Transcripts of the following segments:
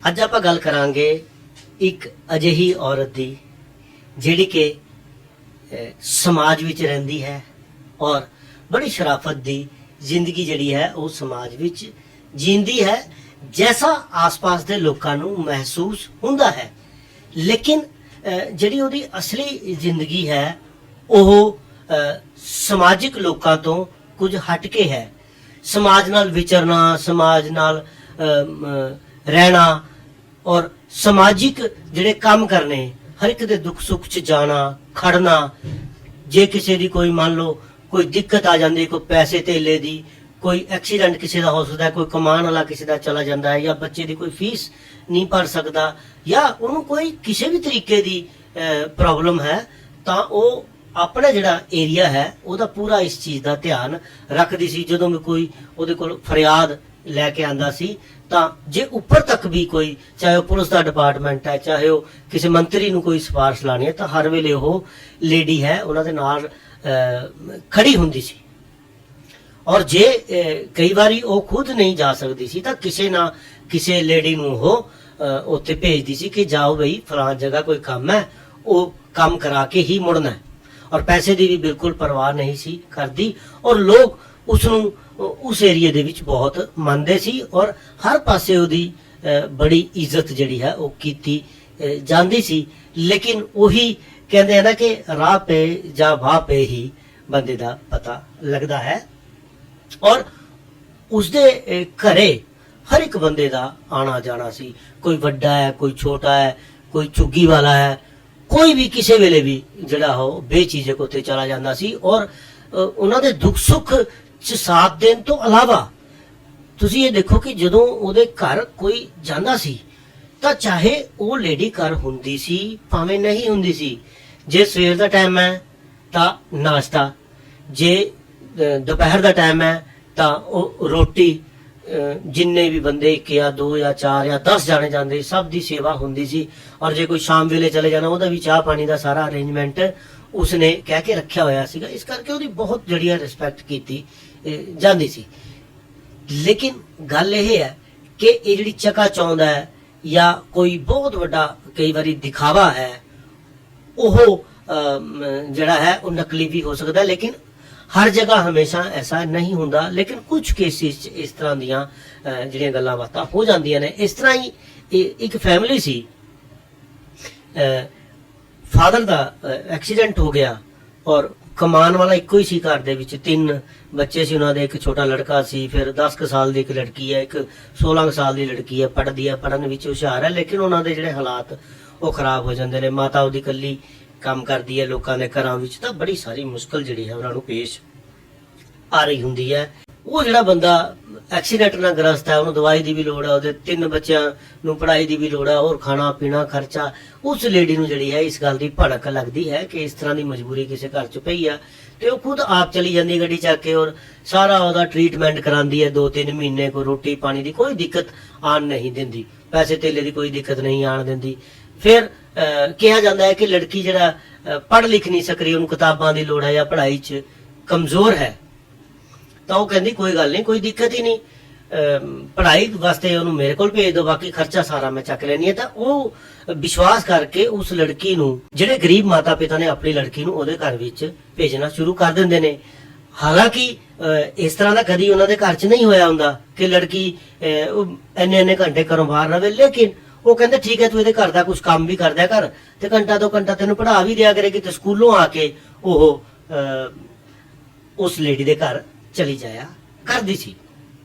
ਅੱਜ ਆਪਾਂ ਗੱਲ ਕਰਾਂਗੇ ਇੱਕ ਅਜਿਹੀ ਔਰਤ ਦੀ ਜਿਹੜੀ ਕਿ ਸਮਾਜ ਵਿੱਚ ਰਹਿੰਦੀ ਹੈ ਔਰ ਬੜੀ ਸ਼ਰਾਫਤ ਦੀ ਜ਼ਿੰਦਗੀ ਜਿਹੜੀ ਹੈ ਉਹ ਸਮਾਜ ਵਿੱਚ ਜੀਂਦੀ ਹੈ ਜੈਸਾ ਆਸ-ਪਾਸ ਦੇ ਲੋਕਾਂ ਨੂੰ ਮਹਿਸੂਸ ਹੁੰਦਾ ਹੈ। ਲੇਕਿਨ ਜਿਹੜੀ ਉਹਦੀ ਅਸਲੀ ਜ਼ਿੰਦਗੀ ਹੈ ਉਹ ਸਮਾਜਿਕ ਲੋਕਾਂ ਤੋਂ ਕੁਝ ਹਟ ਕੇ ਹੈ। ਸਮਾਜ ਨਾਲ ਵਿਚਰਨਾ, ਸਮਾਜ ਨਾਲ ਰਹਿਣਾ और समाजिक ਜਿਹੜੇ ਕੰਮ करने, हर एक ਦੇ दुख सुख च जाना खड़ना। जे किसी दी कोई मान लो कोई दिक्कत आ जाती, कोई पैसे धेले दी, कोई एक्सीडेंट किसी का हो सकता है, कोई कमान वाला किसी का चला जाता है, या बच्चे की कोई फीस नहीं भर सकता, या उन्होंने कोई किसी भी तरीके की प्रॉब्लम है, तो वो अपना जिहड़ा एरिया है ਉਹਦਾ पूरा इस चीज़ का ध्यान रखती सी। ਜਦੋਂ भी कोई ਉਹਦੇ ਕੋਲ फरियाद लैके आंदा सी ਤਾਂ ਜੇ ਉੱਪਰ ਤੱਕ ਵੀ ਕੋਈ, ਚਾਹੇ ਉਹ ਪੁਲਿਸ ਦਾ ਡਿਪਾਰਟਮੈਂਟ ਹੈ, ਚਾਹੇ ਉਹ ਕਿਸੇ ਮੰਤਰੀ ਨੂੰ ਕੋਈ ਸਿਫਾਰਿਸ਼ ਲਾਣੀ ਹੈ, ਤਾਂ ਹਰ ਵੇਲੇ ਉਹ ਲੇਡੀ ਹੈ ਉਹਨਾਂ ਦੇ ਨਾਲ ਖੜੀ ਹੁੰਦੀ ਸੀ। ਔਰ ਜੇ ਕਈ ਵਾਰੀ ਉਹ ਖੁਦ ਨਹੀਂ ਜਾ ਸਕਦੀ ਸੀ ਤਾਂ ਕਿਸੇ ਨਾ ਕਿਸੇ ਲੇਡੀ ਨੂੰ ਉਹ ਉੱਥੇ ਭੇਜਦੀ ਸੀ ਕਿ ਜਾਓ ਬਈ ਫਲਾਂ ਜਗ੍ਹਾ ਕੋਈ ਕੰਮ ਹੈ, ਉਹ ਕੰਮ ਕਰਾ ਕੇ ਹੀ ਮੁੜਨਾ ਹੈ। ਔਰ ਪੈਸੇ ਦੀ ਵੀ ਬਿਲਕੁਲ ਪਰਵਾਹ ਨਹੀਂ ਸੀ ਕਰਦੀ ਔਰ ਲੋਕ ਉਸ ਨੂੰ ਉਸ ਏਰੀਏ ਦੇ ਵਿੱਚ ਬਹੁਤ ਮੰਨਦੇ ਸੀ ਔਰ ਹਰ ਪਾਸੇ ਉਹਦੀ ਬੜੀ ਇੱਜ਼ਤ ਜਿਹੜੀ ਹੈ ਉਹ ਕੀਤੀ ਜਾਂਦੀ ਸੀ। ਲੇਕਿਨ ਉਹੀ ਕਹਿੰਦੇ ਆ ਨਾ ਕਿ ਰਾਹ ਪੇ ਜਾਂ ਵਾਹ ਪੇ ਹੀ ਬੰਦੇ ਦਾ ਪਤਾ ਲੱਗਦਾ ਹੈ। ਔਰ ਉਸਦੇ ਘਰੇ ਹਰ ਇੱਕ ਬੰਦੇ ਦਾ ਆਣਾ ਜਾਣਾ ਸੀ। ਕੋਈ ਵੱਡਾ ਹੈ, ਕੋਈ ਛੋਟਾ ਹੈ, ਕੋਈ ਝੁੱਗੀ ਵਾਲਾ ਹੈ, ਕੋਈ ਵੀ ਕਿਸੇ ਵੇਲੇ ਵੀ ਜਿਹੜਾ ਉਹ ਬੇਝਿਜਕ ਉੱਥੇ ਚਲਾ ਜਾਂਦਾ ਸੀ। ਔਰ ਉਹਨਾਂ ਦੇ ਦੁੱਖ ਸੁੱਖ ਚ ਸਾਥ ਦੇਣ ਤੋਂ ਇਲਾਵਾ ਤੁਸੀਂ ਇਹ ਦੇਖੋ ਕਿ ਜਦੋਂ ਉਹਦੇ ਘਰ ਕੋਈ ਜਾਂਦਾ ਸੀ ਤਾਂ ਚਾਹੇ ਉਹ ਲੇਡੀ ਘਰ ਹੁੰਦੀ ਸੀ ਭਾਵੇਂ ਨਹੀਂ ਹੁੰਦੀ ਸੀ, ਜੇ ਸਵੇਰ ਦਾ ਟਾਈਮ ਹੈ ਤਾਂ ਨਾਸ਼ਤਾ, ਜੇ ਦੁਪਹਿਰ ਦਾ ਟਾਈਮ ਹੈ ਤਾਂ ਉਹ ਰੋਟੀ, ਜਿੰਨੇ ਵੀ ਬੰਦੇ 1 ਜਾਂ 2 ਜਾਂ 4 ਜਾਂ 10 ਜਾਣੇ ਜਾਂਦੇ ਸਭ ਦੀ ਸੇਵਾ ਹੁੰਦੀ ਸੀ। ਔਰ ਜੇ ਕੋਈ ਸ਼ਾਮ ਵੇਲੇ ਚਲੇ ਜਾਣਾ ਉਹਦਾ ਵੀ ਚਾਹ ਪਾਣੀ ਦਾ ਸਾਰਾ ਅਰੇਂਜਮੈਂਟ ਉਸਨੇ ਕਹਿ ਕੇ ਰੱਖਿਆ ਹੋਇਆ ਸੀਗਾ। ਇਸ ਕਰਕੇ ਉਹਦੀ ਬਹੁਤ ਜਿਹੜੀ ਰਿਸਪੈਕਟ ਕੀਤੀ ਜਾਂਦੀ ਸੀ। ਲੇਕਿਨ ਗੱਲ ਇਹ ਹੈ ਕਿ ਇਹ ਜਿਹੜੀ ਚਕਾ ਚੌਂਦ ਹੈ ਜਾਂ ਕੋਈ ਬਹੁਤ ਵੱਡਾ ਕਈ ਵਾਰੀ ਦਿਖਾਵਾ ਹੈ, ਉਹ ਜਿਹੜਾ ਹੈ ਉਹ ਨਕਲੀ ਵੀ ਹੋ ਸਕਦਾ, ਲੇਕਿਨ ਹਰ ਜਗ੍ਹਾ ਹਮੇਸ਼ਾ ਐਸਾ ਨਹੀਂ ਹੁੰਦਾ। ਲੇਕਿਨ ਕੁਝ ਕੇਸਿਸ 'ਚ ਇਸ ਤਰ੍ਹਾਂ ਦੀਆਂ ਜਿਹੜੀਆਂ ਗੱਲਾਂ ਬਾਤਾਂ ਹੋ ਜਾਂਦੀਆਂ ਨੇ। ਇਸ ਤਰ੍ਹਾਂ ਹੀ ਇੱਕ ਫੈਮਿਲੀ ਸੀ, ਫਾਦਰ ਦਾ ਐਕਸੀਡੈਂਟ ਹੋ ਗਿਆ ਔਰ ਕਮਾਨ ਵਾਲਾ ਇੱਕੋ ਹੀ ਸੀ ਘਰ ਦੇ ਵਿੱਚ। 3 ਬੱਚੇ ਸੀ ਉਹਨਾਂ ਦੇ, ਇੱਕ ਛੋਟਾ ਲੜਕਾ ਸੀ, ਫਿਰ 10 ਕੁ ਸਾਲ ਦੀ ਇੱਕ ਲੜਕੀ ਹੈ, ਇੱਕ 16 ਕੁ ਸਾਲ ਦੀ ਲੜਕੀ ਹੈ, ਪੜ੍ਹਦੀ ਹੈ, ਪੜ੍ਹਨ ਵਿੱਚ ਹੁਸ਼ਿਆਰ ਹੈ, ਲੇਕਿਨ ਉਹਨਾਂ ਦੇ ਜਿਹੜੇ ਹਾਲਾਤ ਉਹ ਖਰਾਬ ਹੋ ਜਾਂਦੇ ਨੇ। ਮਾਤਾ ਉਹਦੀ ਇਕੱਲੀ ਕੰਮ ਕਰਦੀ ਹੈ ਲੋਕਾਂ ਦੇ ਘਰਾਂ ਵਿੱਚ, ਤਾਂ ਬੜੀ ਸਾਰੀ ਮੁਸ਼ਕਲ ਜਿਹੜੀ ਹੈ ਉਹਨਾਂ ਨੂੰ ਪੇਸ਼ ਆ ਰਹੀ ਹੁੰਦੀ ਹੈ। ਉਹ ਜਿਹੜਾ ਬੰਦਾ ਐਕਸੀਡੈਂਟ ਨਾਲ ਗ੍ਰਸਤ ਹੈ, ਉਹਨੂੰ ਦਵਾਈ ਦੀ ਵੀ ਲੋੜ ਹੈ, ਉਹਦੇ 3 ਬੱਚਿਆਂ ਨੂੰ ਪੜ੍ਹਾਈ ਦੀ ਵੀ ਲੋੜ ਹੈ, ਹੋਰ ਖਾਣਾ ਪੀਣਾ ਖਰਚਾ। ਉਸ ਲੇਡੀ ਨੂੰ ਜਿਹੜੀ ਹੈ ਇਸ ਗੱਲ ਦੀ ਭੜਕ ਲੱਗਦੀ ਹੈ ਕਿ ਇਸ ਤਰ੍ਹਾਂ ਦੀ ਮਜਬੂਰੀ ਕਿਸੇ ਘਰ 'ਚ ਪਈ ਆ, ਤੇ ਉਹ ਖੁਦ ਆਪ ਚਲੀ ਜਾਂਦੀ ਗੱਡੀ ਚੱਕ ਕੇ ਔਰ ਸਾਰਾ ਉਹਦਾ ਟ੍ਰੀਟਮੈਂਟ ਕਰਾਉਂਦੀ ਹੈ। 2-3 ਮਹੀਨੇ ਕੋਈ ਰੋਟੀ ਪਾਣੀ ਦੀ ਕੋਈ ਦਿੱਕਤ ਆਣ ਨਹੀਂ ਦਿੰਦੀ, ਪੈਸੇ ਧੇਲੇ ਦੀ ਕੋਈ ਦਿੱਕਤ ਨਹੀਂ ਆਣ ਦਿੰਦੀ। ਫਿਰ ਕਿਹਾ ਜਾਂਦਾ ਹੈ ਕਿ ਲੜਕੀ ਜਿਹੜਾ ਪੜ੍ਹ ਲਿਖ ਨਹੀਂ ਸਕ ਰਹੀ, ਉਹਨੂੰ ਕਿਤਾਬਾਂ ਦੀ ਲੋੜ ਹੈ ਜਾਂ ਪੜ੍ਹਾਈ 'ਚ ਕਮਜ਼ੋਰ ਹੈ, ਤਾਂ ਉਹ ਕਹਿੰਦੀ ਕੋਈ ਗੱਲ ਨਹੀਂ, ਕੋਈ ਦਿੱਕਤ ਹੀ ਨਹੀਂ, ਪੜ੍ਹਾਈ ਵਾਸਤੇ ਉਹਨੂੰ ਮੇਰੇ ਕੋਲ ਭੇਜ ਦਿਓ, ਬਾਕੀ ਖਰਚਾ ਸਾਰਾ ਮੈਂ ਚੱਕ ਲੈਣੀ ਹੈ। ਤਾਂ ਉਹ ਵਿਸ਼ਵਾਸ ਕਰਕੇ ਉਸ ਲੜਕੀ ਨੂੰ, ਜਿਹੜੇ ਗਰੀਬ ਮਾਤਾ ਪਿਤਾ ਨੇ ਆਪਣੀ ਲੜਕੀ ਨੂੰ ਉਹਦੇ ਘਰ ਵਿੱਚ ਭੇਜਣਾ ਸ਼ੁਰੂ ਕਰ ਦਿੰਦੇ ਨੇ। ਹਾਲਾਂਕਿ ਇਸ ਤਰ੍ਹਾਂ ਦਾ ਕਦੀ ਉਹਨਾਂ ਦੇ ਘਰ 'ਚ ਨਹੀਂ ਹੋਇਆ ਹੁੰਦਾ ਕਿ ਲੜਕੀ ਇੰਨੇ ਘੰਟੇ ਘਰੋਂ ਬਾਹਰ ਰਹੇ, ਲੇਕਿਨ ਉਹ ਕਹਿੰਦੇ ਠੀਕ ਹੈ ਤੂੰ ਇਹਦੇ ਘਰ ਦਾ ਕੁਝ ਕੰਮ ਵੀ ਕਰਦਿਆ ਕਰ ਤੇ ਘੰਟਾ 2 ਘੰਟਾ ਤੈਨੂੰ ਪੜ੍ਹਾ ਵੀ ਦਿਆ ਕਰੇਗੀ, ਤੇ ਸਕੂਲੋਂ ਆ ਕੇ ਉਹ ਉਸ ਲੇਡੀ ਦੇ ਘਰ ਚਲੀ ਜਾਇਆ ਕਰਦੀ ਸੀ।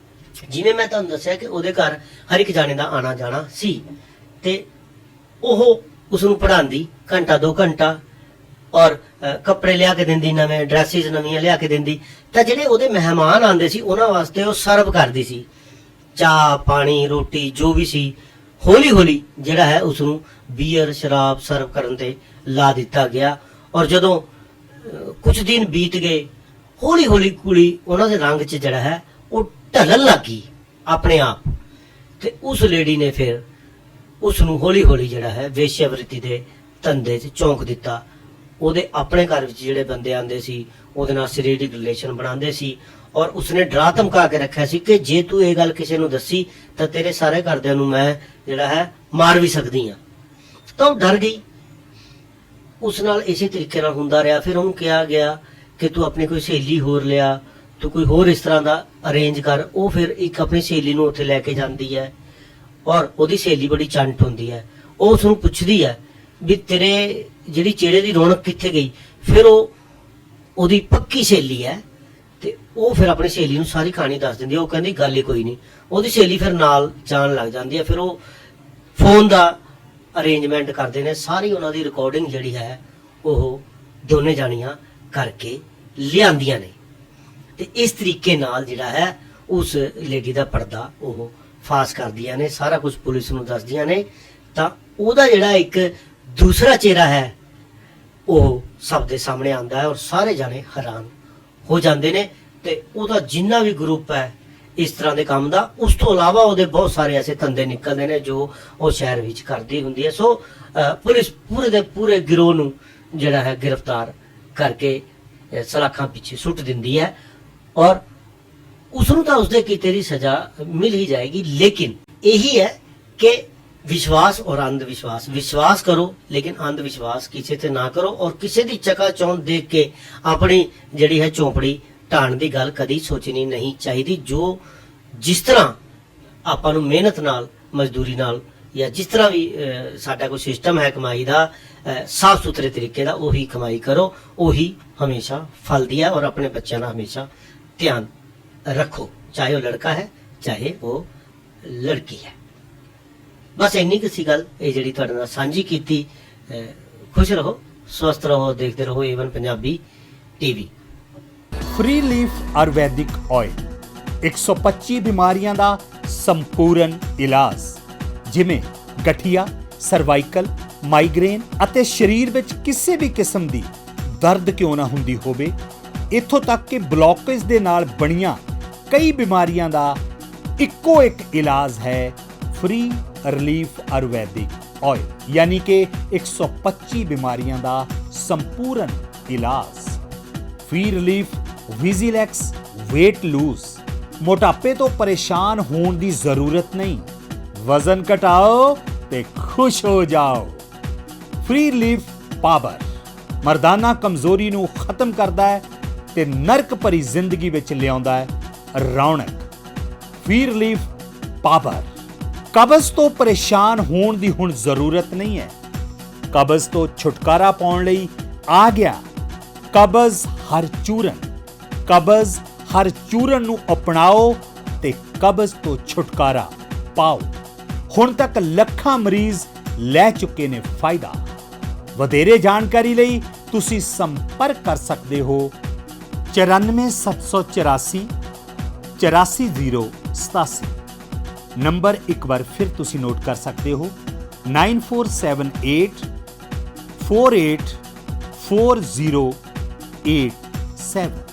ਜਿਵੇਂ ਮੈਂ ਤੁਹਾਨੂੰ ਦੱਸਿਆ ਕਿ ਉਹਦੇ ਘਰ ਹਰ ਇੱਕ ਜਾਣੇ ਦਾ ਆਣਾ ਜਾਣਾ ਸੀ ਤੇ ਉਹ ਉਸ ਨੂੰ ਪੜ੍ਹਾਉਂਦੀ ਘੰਟਾ 2 ਘੰਟਾ ਔਰ ਕੱਪੜੇ ਲਿਆ ਕੇ ਦਿੰਦੀ, ਨਵੇਂ ਡਰੈਸਿਸ ਨਵੀਆਂ ਲਿਆ ਕੇ ਦਿੰਦੀ। ਤਾਂ ਜਿਹੜੇ ਉਹਦੇ ਮਹਿਮਾਨ ਆਉਂਦੇ ਸੀ ਉਹਨਾਂ ਵਾਸਤੇ ਉਹ ਸਰਵ ਕਰਦੀ ਸੀ, ਚਾਹ ਪਾਣੀ ਰੋਟੀ ਜੋ ਵੀ ਸੀ। ਹੌਲੀ ਹੌਲੀ ਜਿਹੜਾ ਹੈ ਉਸ ਨੂੰ ਬੀਅਰ ਸ਼ਰਾਬ ਸਰਵ ਕਰਨ ਤੇ ਲਾ ਦਿੱਤਾ ਗਿਆ। ਔਰ ਜਦੋਂ ਕੁਝ ਦਿਨ ਬੀਤ ਗਏ, ਹੌਲੀ ਹੌਲੀ ਕੁੜੀ ਉਹਨਾਂ ਦੇ ਰੰਗ 'ਚ ਜਿਹੜਾ ਹੈ ਉਹ ਢਲਣ ਲੱਗੀ ਆਪਣੇ ਆਪ, ਤੇ ਉਸ ਲੇਡੀ ਨੇ ਫਿਰ ਉਸ ਨੂੰ ਹੌਲੀ ਹੌਲੀ ਜਿਹੜਾ ਹੈ ਵੇਸ਼ਿਆਵ੍ਰਿਤੀ ਦੇ ਧੰਦੇ 'ਚ ਝੋਂਕ ਦਿੱਤਾ। ਉਹਦੇ ਆਪਣੇ ਘਰ ਵਿੱਚ ਜਿਹੜੇ ਬੰਦੇ ਆਉਂਦੇ ਸੀ ਉਹਦੇ ਨਾਲ ਸਰੀਰਕ ਰਿਲੇਸ਼ਨ ਬਣਾਉਂਦੇ ਸੀ ਔਰ ਉਸਨੇ ਡਰਾ ਧਮਕਾ ਕੇ ਰੱਖਿਆ ਸੀ ਕਿ ਜੇ ਤੂੰ ਇਹ ਗੱਲ ਕਿਸੇ ਨੂੰ ਦੱਸੀ ਤਾਂ ਤੇਰੇ ਸਾਰੇ ਘਰਦਿਆਂ ਨੂੰ ਮੈਂ ਜਿਹੜਾ ਹੈ ਮਾਰ ਵੀ ਸਕਦੀ ਹਾਂ। ਤਾਂ ਉਹ ਡਰ ਗਈ। ਉਸ ਨਾਲ ਇਸੇ ਤਰੀਕੇ ਨਾਲ ਹੁੰਦਾ ਰਿਹਾ। ਫਿਰ ਉਹਨੂੰ ਕਿਹਾ ਗਿਆ ਕਿ ਤੂੰ ਆਪਣੀ ਕੋਈ ਸਹੇਲੀ ਹੋਰ ਲਿਆ, ਤੂੰ ਕੋਈ ਹੋਰ ਇਸ ਤਰ੍ਹਾਂ ਦਾ ਅਰੇਂਜ ਕਰ। ਉਹ ਫਿਰ ਇੱਕ ਆਪਣੀ ਸਹੇਲੀ ਨੂੰ ਉੱਥੇ ਲੈ ਕੇ ਜਾਂਦੀ ਹੈ ਔਰ ਉਹਦੀ ਸਹੇਲੀ ਬੜੀ ਚੰਟ ਹੁੰਦੀ ਹੈ। ਉਹ ਉਸ ਨੂੰ ਪੁੱਛਦੀ ਹੈ ਵੀ ਤੇਰੇ ਜਿਹੜੀ ਚਿਹਰੇ ਦੀ ਰੌਣਕ ਕਿੱਥੇ ਗਈ। ਫਿਰ ਉਹ ਉਹਦੀ ਪੱਕੀ ਸਹੇਲੀ ਹੈ ਤੇ ਉਹ ਫਿਰ ਆਪਣੀ ਸਹੇਲੀ ਨੂੰ ਸਾਰੀ ਕਹਾਣੀ ਦੱਸ ਦਿੰਦੀ ਹੈ। ਉਹ ਕਹਿੰਦੀ ਗੱਲ ਹੀ ਕੋਈ ਨਹੀਂ। ਉਹਦੀ ਸਹੇਲੀ ਫਿਰ ਨਾਲ ਜਾਣ ਲੱਗ ਜਾਂਦੀ ਹੈ। ਫਿਰ ਉਹ ਫੋਨ ਦਾ ਅਰੇਂਜਮੈਂਟ ਕਰਦੇ ਨੇ, ਸਾਰੀ ਉਹਨਾਂ ਦੀ ਰਿਕਾਰਡਿੰਗ ਜਿਹੜੀ ਹੈ ਉਹ ਦੋਨੇ ਜਾਣੀਆਂ ਕਰਕੇ ਲਿਆਂਦੀਆਂ ਨੇ ਤੇ ਇਸ ਤਰੀਕੇ ਨਾਲ ਜਿਹੜਾ ਹੈ ਉਸ ਲੇਡੀ ਦਾ ਪਰਦਾ ਉਹ ਫਾਸ ਕਰਦੀਆਂ ਨੇ, ਸਾਰਾ ਕੁਝ ਪੁਲਿਸ ਨੂੰ ਦੱਸਦੀਆਂ ਨੇ। ਤਾਂ ਉਹਦਾ ਜਿਹੜਾ ਇੱਕ ਦੂਸਰਾ ਚਿਹਰਾ ਹੈ ਉਹ ਸਭ ਦੇ ਸਾਹਮਣੇ ਆਉਂਦਾ ਹੈ ਔਰ ਸਾਰੇ ਜਾਣੇ ਹੈਰਾਨ ਹੋ ਜਾਂਦੇ ਨੇ। ਤੇ ਉਹਦਾ ਜਿੰਨਾ ਵੀ ਗਰੁੱਪ ਹੈ ਇਸ ਤਰ੍ਹਾਂ ਦੇ ਕੰਮ ਦਾ, ਉਸ ਤੋਂ ਇਲਾਵਾ ਉਹਦੇ ਬਹੁਤ ਸਾਰੇ ਐਸੇ ਧੰਦੇ ਨਿਕਲਦੇ ਨੇ ਜੋ ਉਹ ਸ਼ਹਿਰ ਵਿੱਚ ਕਰਦੀ ਹੁੰਦੀ ਹੈ। ਸੋ ਪੁਲਿਸ ਪੂਰੇ ਦੇ ਪੂਰੇ ਗਿਰੋਹ ਨੂੰ ਜਿਹੜਾ ਹੈ ਗ੍ਰਿਫਤਾਰ ਕਰਕੇ ਸਲਾਖਾਂ ਪਿੱਛੇ ਸੁੱਟ ਦਿੰਦੀ ਹੈ ਔਰ ਉਸ ਨੂੰ ਤਾਂ ਉਸਦੇ ਕੀਤੇ ਦੀ ਸਜ਼ਾ ਮਿਲ ਹੀ ਜਾਏਗੀ। ਲੇਕਿਨ ਇਹੀ ਹੈ ਕਿ ਵਿਸ਼ਵਾਸ ਔਰ ਅੰਧ ਵਿਸ਼ਵਾਸ ਕਰੋ, ਲੇਕਿਨ ਅੰਧ ਵਿਸ਼ਵਾਸ ਕਿਸੇ ਤੇ ਨਾ ਕਰੋ ਔਰ ਕਿਸੇ ਦੀ ਚਕਾਚੌਂਧ ਦੇਖ ਕੇ ਆਪਣੀ ਜਿਹੜੀ ਹੈ ਚੌਂਪੜੀ ਢਾਣ ਦੀ ਗੱਲ ਕਦੀ ਸੋਚਣੀ ਨਹੀਂ ਚਾਹੀਦੀ। ਜੋ ਜਿਸ ਤਰ੍ਹਾਂ ਆਪਾਂ ਨੂੰ ਮਿਹਨਤ ਨਾਲ, ਮਜ਼ਦੂਰੀ ਨਾਲ ਜਾਂ ਜਿਸ ਤਰ੍ਹਾਂ ਵੀ ਸਾਡਾ ਕੋਈ ਸਿਸਟਮ ਹੈ ਕਮਾਈ ਦਾ, ਸਾਫ਼ ਸੁਥਰੇ ਤਰੀਕੇ ਦਾ ਉਹੀ ਕਮਾਈ ਕਰੋ, ਉਹੀ ਹਮੇਸ਼ਾ ਫਲਦੀ ਹੈ। ਔਰ ਆਪਣੇ ਬੱਚਿਆਂ ਦਾ ਹਮੇਸ਼ਾ ਧਿਆਨ ਰੱਖੋ, ਚਾਹੇ ਉਹ ਲੜਕਾ ਹੈ ਚਾਹੇ ਉਹ ਲੜਕੀ ਹੈ। ਬਸ ਇੰਨੀ ਕੁ ਸੀ ਗੱਲ, ਇਹ ਜਿਹੜੀ ਤੁਹਾਡੇ ਨਾਲ ਸਾਂਝੀ ਕੀਤੀ। ਖੁਸ਼ ਰਹੋ, ਸਵਸਥ ਰਹੋ, ਦੇਖਦੇ ਰਹੋ Avon Punjabi TV. Free leaf Ayurvedic oil 125 ਬਿਮਾਰੀਆਂ ਦਾ ਸੰਪੂਰਨ ਇਲਾਜ, ਜਿਵੇਂ ਗਠੀਆ, ਸਰਵਾਈਕਲ, ਮਾਈਗ੍ਰੇਨ ਅਤੇ ਸਰੀਰ ਵਿੱਚ ਕਿਸੇ ਵੀ ਕਿਸਮ ਦੀ ਦਰਦ ਕਿਉਂ ਨਾ ਹੁੰਦੀ ਹੋਵੇ, ਇੱਥੋਂ ਤੱਕ ਕਿ ਬਲੌਕੇਜ ਦੇ ਨਾਲ ਬਣੀਆਂ ਕਈ ਬਿਮਾਰੀਆਂ ਦਾ ਇੱਕੋ ਇੱਕ ਇਲਾਜ ਹੈ ਫ੍ਰੀ ਰਿਲੀਫ ਆਯੁਰਵੈਦਿਕ ਆਇਲ, ਯਾਨੀ ਕਿ 125 ਬਿਮਾਰੀਆਂ ਦਾ ਸੰਪੂਰਨ ਇਲਾਜ। ਫ੍ਰੀ ਰਿਲੀਫ ਵਿਜ਼ੀਲੈਕਸ weight lose, ਮੋਟਾਪੇ ਤੋਂ ਪਰੇਸ਼ਾਨ ਹੋਣ ਦੀ ਜ਼ਰੂਰਤ ਨਹੀਂ, ਵਜ਼ਨ ਘਟਾਓ ਤੇ ਖੁਸ਼ ਹੋ ਜਾਓ। ਫ੍ਰੀ ਰਿਲੀਫ ਪਾਵਰ ਮਰਦਾਨਾ ਕਮਜ਼ੋਰੀ ਨੂੰ ਖਤਮ ਕਰਦਾ ਹੈ ਤੇ ਨਰਕ ਭਰੀ ਜ਼ਿੰਦਗੀ ਵਿੱਚ ਲਿਆਉਂਦਾ ਹੈ ਰੌਣਕ। ਫ੍ਰੀ ਰਿਲੀਫ ਪਾਵਰ ਕਬਜ਼ ਤੋਂ ਪਰੇਸ਼ਾਨ ਹੋਣ ਦੀ ਹੁਣ ਜ਼ਰੂਰਤ ਨਹੀਂ ਹੈ। ਕਬਜ਼ ਤੋਂ ਛੁਟਕਾਰਾ ਪਾਉਣ ਲਈ ਆ ਗਿਆ ਕਬਜ਼ ਹਰ ਚੂਰਨ। ਕਬਜ਼ ਹਰ ਚੂਰਨ ਨੂੰ ਅਪਣਾਓ ਤੇ ਕਬਜ਼ ਤੋਂ ਛੁਟਕਾਰਾ ਪਾਓ। ਹੁਣ ਤੱਕ ਲੱਖਾਂ ਮਰੀਜ਼ ਲੈ ਚੁੱਕੇ ਨੇ ਫਾਇਦਾ। ਵਧੇਰੇ ਜਾਣਕਾਰੀ ਲਈ ਤੁਸੀਂ ਸੰਪਰਕ ਕਰ ਸਕਦੇ ਹੋ 94784 84087। ਨੰਬਰ ਇੱਕ ਵਾਰ ਫਿਰ ਤੁਸੀਂ ਨੋਟ ਕਰ ਸਕਦੇ ਹੋ 9478 484087।